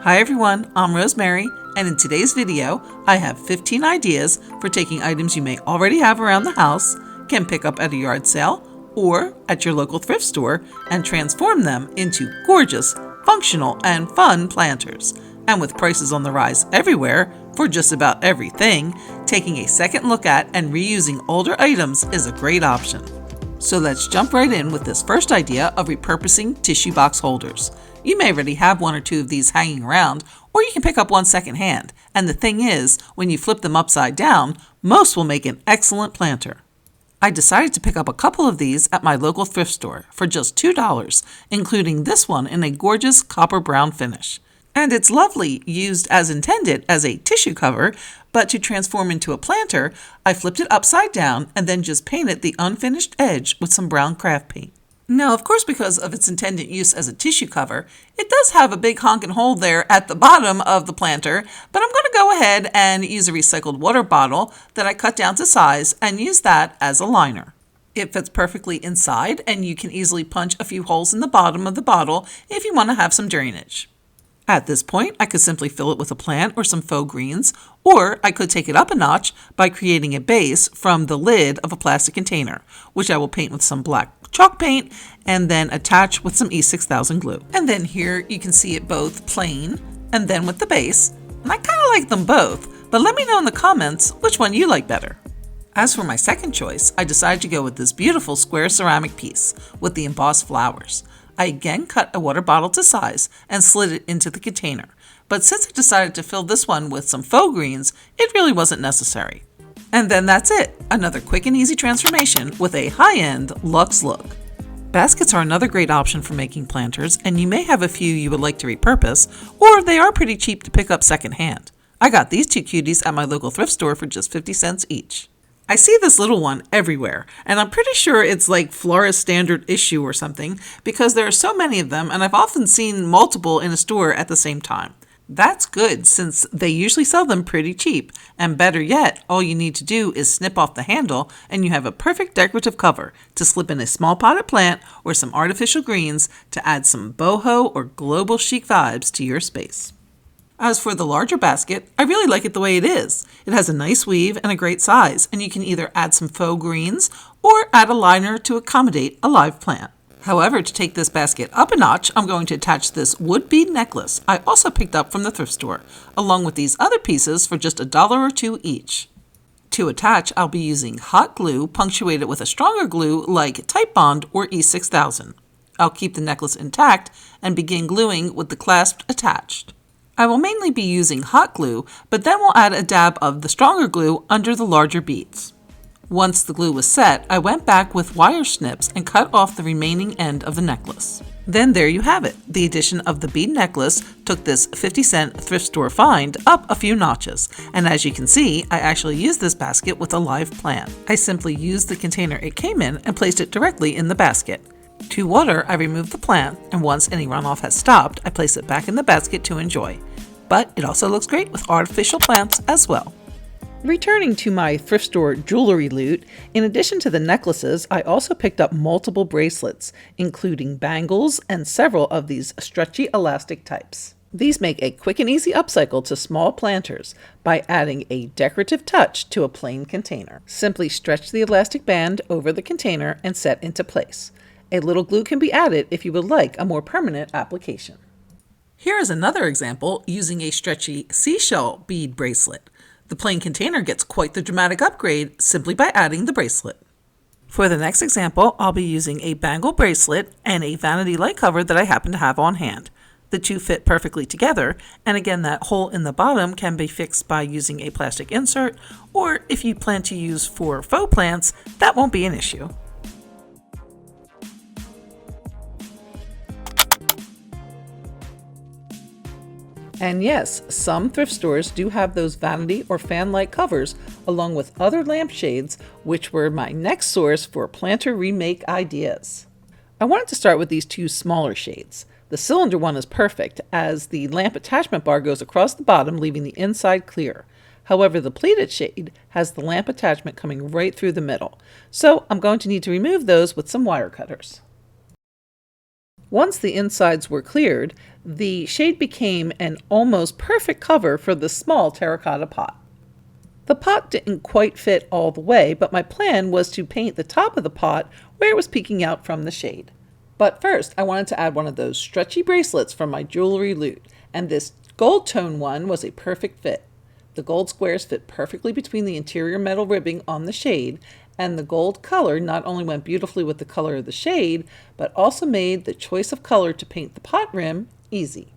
Hi everyone, I'm Rosemary, and in today's video, I have 15 ideas for taking items you may already have around the house, can pick up at a yard sale, or at your local thrift store, and transform them into gorgeous, functional, and fun planters. And with prices on the rise everywhere, for just about everything, taking a second look at and reusing older items is a great option. So let's jump right in with this first idea of repurposing tissue box holders. You may already have one or two of these hanging around, or you can pick up one secondhand. And the thing is, when you flip them upside down, most will make an excellent planter. I decided to pick up a couple of these at my local thrift store for just $2, including this one in a gorgeous copper brown finish. And it's lovely, used as intended as a tissue cover, but to transform into a planter, I flipped it upside down and then just painted the unfinished edge with some brown craft paint. Now, of course, because of its intended use as a tissue cover, it does have a big honking hole there at the bottom of the planter, but I'm going to go ahead and use a recycled water bottle that I cut down to size and use that as a liner. It fits perfectly inside, and you can easily punch a few holes in the bottom of the bottle if you want to have some drainage. At this point, I could simply fill it with a plant or some faux greens, or I could take it up a notch by creating a base from the lid of a plastic container, which I will paint with some black chalk paint and then attach with some E6000 glue. And then here you can see it both plain and then with the base, and I kind of like them both, but let me know in the comments which one you like better. As for my second choice, I decided to go with this beautiful square ceramic piece with the embossed flowers. I again cut a water bottle to size and slid it into the container. But since I decided to fill this one with some faux greens, it really wasn't necessary. And then that's it, another quick and easy transformation with a high-end luxe look. Baskets are another great option for making planters, and you may have a few you would like to repurpose, or they are pretty cheap to pick up secondhand. I got these two cuties at my local thrift store for just 50 cents each. I see this little one everywhere, and I'm pretty sure it's like Florida's standard issue or something because there are so many of them, and I've often seen multiple in a store at the same time. That's good since they usually sell them pretty cheap, and better yet, all you need to do is snip off the handle and you have a perfect decorative cover to slip in a small potted plant or some artificial greens to add some boho or global chic vibes to your space. As for the larger basket, I really like it the way it is. It has a nice weave and a great size, and you can either add some faux greens or add a liner to accommodate a live plant. However, to take this basket up a notch, I'm going to attach this wood bead necklace I also picked up from the thrift store, along with these other pieces for just $1 or $2 each. To attach, I'll be using hot glue punctuated with a stronger glue like Type Bond or E6000. I'll keep the necklace intact and begin gluing with the clasp attached. I will mainly be using hot glue, but then we'll add a dab of the stronger glue under the larger beads. Once the glue was set, I went back with wire snips and cut off the remaining end of the necklace. Then there you have it. The addition of the bead necklace took this 50-cent thrift store find up a few notches. And as you can see, I actually used this basket with a live plant. I simply used the container it came in and placed it directly in the basket. To water, I remove the plant, and once any runoff has stopped, I place it back in the basket to enjoy. But it also looks great with artificial plants as well. Returning to my thrift store jewelry loot, in addition to the necklaces, I also picked up multiple bracelets, including bangles and several of these stretchy elastic types. These make a quick and easy upcycle to small planters by adding a decorative touch to a plain container. Simply stretch the elastic band over the container and set into place. A little glue can be added if you would like a more permanent application. Here is another example using a stretchy seashell bead bracelet. The plain container gets quite the dramatic upgrade simply by adding the bracelet. For the next example, I'll be using a bangle bracelet and a vanity light cover that I happen to have on hand. The two fit perfectly together, and again, that hole in the bottom can be fixed by using a plastic insert, or if you plan to use for faux plants, that won't be an issue. And yes, some thrift stores do have those vanity or fan light covers along with other lampshades, which were my next source for planter remake ideas. I wanted to start with these two smaller shades. The cylinder one is perfect as the lamp attachment bar goes across the bottom, leaving the inside clear. However, the pleated shade has the lamp attachment coming right through the middle. So I'm going to need to remove those with some wire cutters. Once the insides were cleared, the shade became an almost perfect cover for the small terracotta pot. The pot didn't quite fit all the way, but my plan was to paint the top of the pot where it was peeking out from the shade. But first, I wanted to add one of those stretchy bracelets from my jewelry loot, and this gold tone one was a perfect fit. The gold squares fit perfectly between the interior metal ribbing on the shade, and the gold color not only went beautifully with the color of the shade, but also made the choice of color to paint the pot rim easy.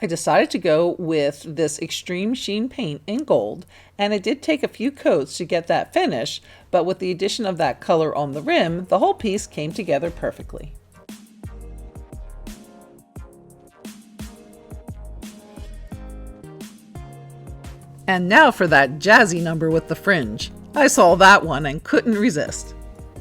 I decided to go with this extreme sheen paint in gold, and it did take a few coats to get that finish, but with the addition of that color on the rim, the whole piece came together perfectly. And now for that jazzy number with the fringe. I saw that one and couldn't resist.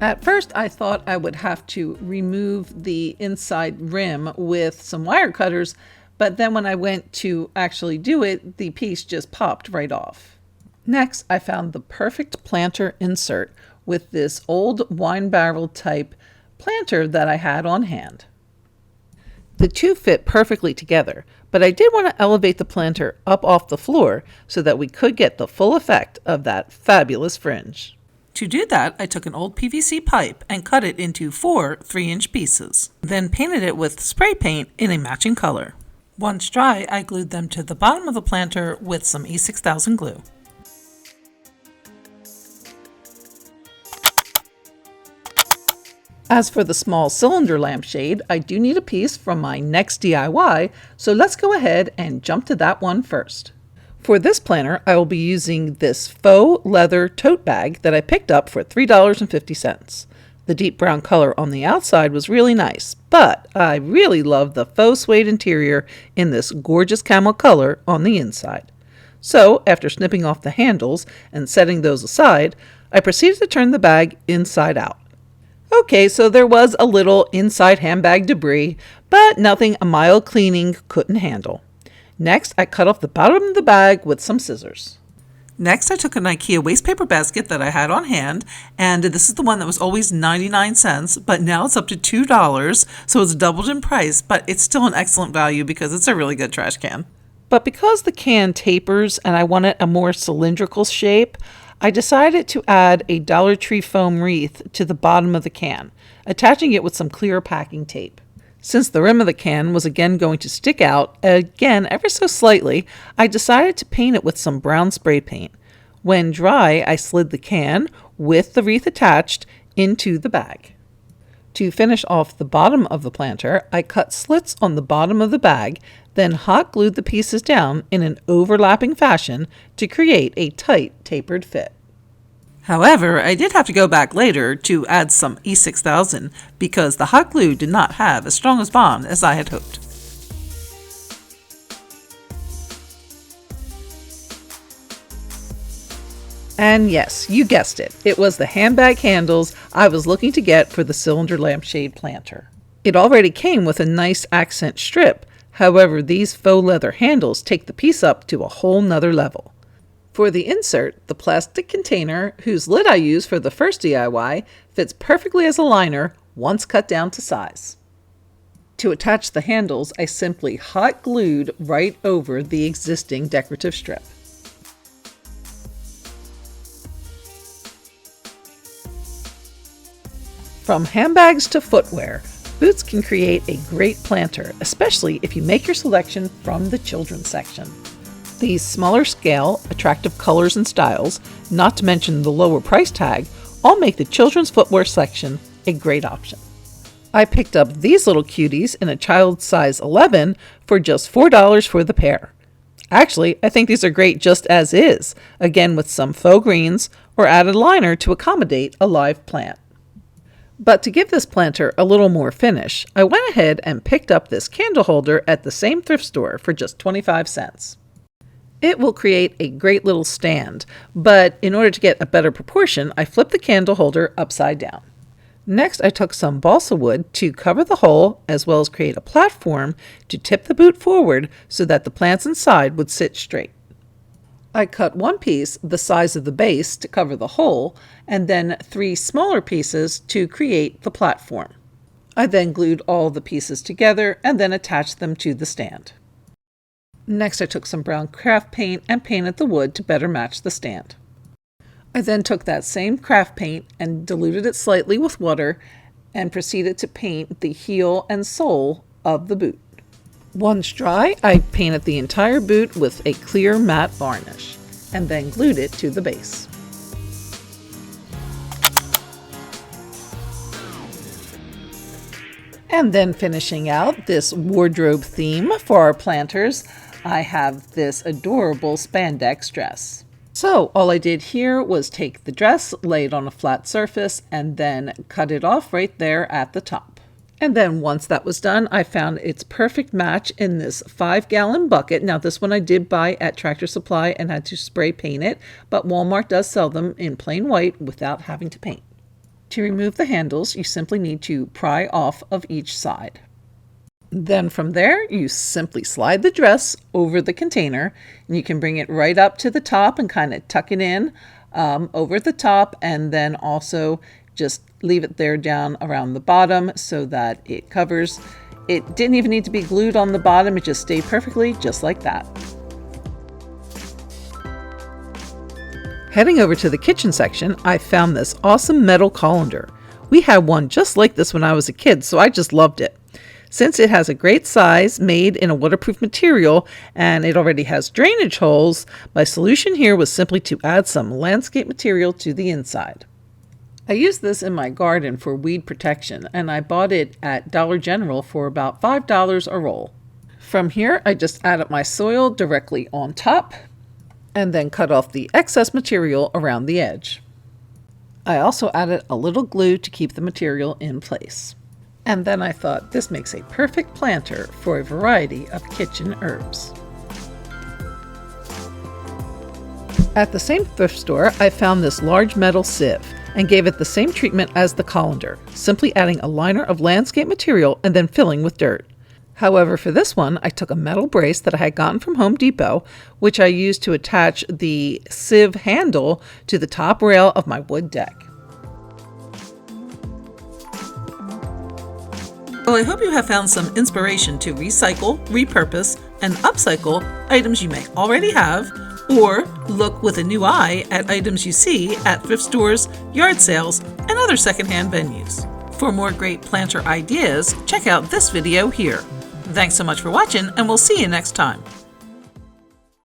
At first I thought I would have to remove the inside rim with some wire cutters, but then when I went to actually do it, the piece just popped right off. Next, I found the perfect planter insert with this old wine barrel type planter that I had on hand. The two fit perfectly together, but I did want to elevate the planter up off the floor so that we could get the full effect of that fabulous fringe. To do that, I took an old PVC pipe and cut it into 4 3-inch pieces, then painted it with spray paint in a matching color. Once dry, I glued them to the bottom of the planter with some E6000 glue. As for the small cylinder lampshade, I do need a piece from my next DIY, so let's go ahead and jump to that one first. For this planter, I will be using this faux leather tote bag that I picked up for $3.50. The deep brown color on the outside was really nice, but I really love the faux suede interior in this gorgeous camel color on the inside. So, after snipping off the handles and setting those aside, I proceeded to turn the bag inside out. Okay, so there was a little inside handbag debris, but nothing a mild cleaning couldn't handle. Next, I cut off the bottom of the bag with some scissors. Next, I took an IKEA waste paper basket that I had on hand, and this is the one that was always 99 cents, but now it's up to $2, so it's doubled in price, but it's still an excellent value because it's a really good trash can. But because the can tapers and I wanted a more cylindrical shape, I decided to add a Dollar Tree foam wreath to the bottom of the can, attaching it with some clear packing tape. Since the rim of the can was again going to stick out, again ever so slightly, I decided to paint it with some brown spray paint. When dry, I slid the can, with the wreath attached, into the bag. To finish off the bottom of the planter, I cut slits on the bottom of the bag, then hot glued the pieces down in an overlapping fashion to create a tight, tapered fit. However, I did have to go back later to add some E6000 because the hot glue did not have as strong a bond as I had hoped. And yes, you guessed it, it was the handbag handles I was looking to get for the cylinder lampshade planter. It already came with a nice accent strip, however these faux leather handles take the piece up to a whole nother level. For the insert, the plastic container, whose lid I used for the first DIY, fits perfectly as a liner once cut down to size. To attach the handles, I simply hot glued right over the existing decorative strip. From handbags to footwear, boots can create a great planter, especially if you make your selection from the children's section. These smaller scale, attractive colors and styles, not to mention the lower price tag, all make the children's footwear section a great option. I picked up these little cuties in a child size 11 for just $4 for the pair. Actually, I think these are great just as is, again with some faux greens or added liner to accommodate a live plant. But to give this planter a little more finish, I went ahead and picked up this candle holder at the same thrift store for just 25 cents. It will create a great little stand, but in order to get a better proportion, I flipped the candle holder upside down. Next, I took some balsa wood to cover the hole as well as create a platform to tip the boot forward so that the plants inside would sit straight. I cut one piece the size of the base to cover the hole and then 3 smaller pieces to create the platform. I then glued all the pieces together and then attached them to the stand. Next, I took some brown craft paint and painted the wood to better match the stand. I then took that same craft paint and diluted it slightly with water and proceeded to paint the heel and sole of the boot. Once dry, I painted the entire boot with a clear matte varnish and then glued it to the base. And then finishing out this wardrobe theme for our planters, I have this adorable spandex dress. So all I did here was take the dress, lay it on a flat surface, and then cut it off right there at the top. And then once that was done, I found its perfect match in this 5-gallon bucket. Now this one I did buy at Tractor Supply and had to spray paint it, but Walmart does sell them in plain white without having to paint. To remove the handles, you simply need to pry off of each side. Then from there, you simply slide the dress over the container, and you can bring it right up to the top and kind of tuck it in over the top, and then also just leave it there down around the bottom so that it covers. It didn't even need to be glued on the bottom, it just stayed perfectly just like that. Heading over to the kitchen section, I found this awesome metal colander. We had one just like this when I was a kid, so I just loved it. Since it has a great size, made in a waterproof material, and it already has drainage holes, my solution here was simply to add some landscape material to the inside. I used this in my garden for weed protection, and I bought it at Dollar General for about $5 a roll. From here, I just added my soil directly on top, and then cut off the excess material around the edge. I also added a little glue to keep the material in place. And then I thought this makes a perfect planter for a variety of kitchen herbs. At the same thrift store, I found this large metal sieve and gave it the same treatment as the colander, simply adding a liner of landscape material and then filling with dirt. However, for this one, I took a metal brace that I had gotten from Home Depot, which I used to attach the sieve handle to the top rail of my wood deck. Well, I hope you have found some inspiration to recycle, repurpose, and upcycle items you may already have, or look with a new eye at items you see at thrift stores, yard sales, and other secondhand venues. For more great planter ideas, check out this video here. Thanks so much for watching, and we'll see you next time.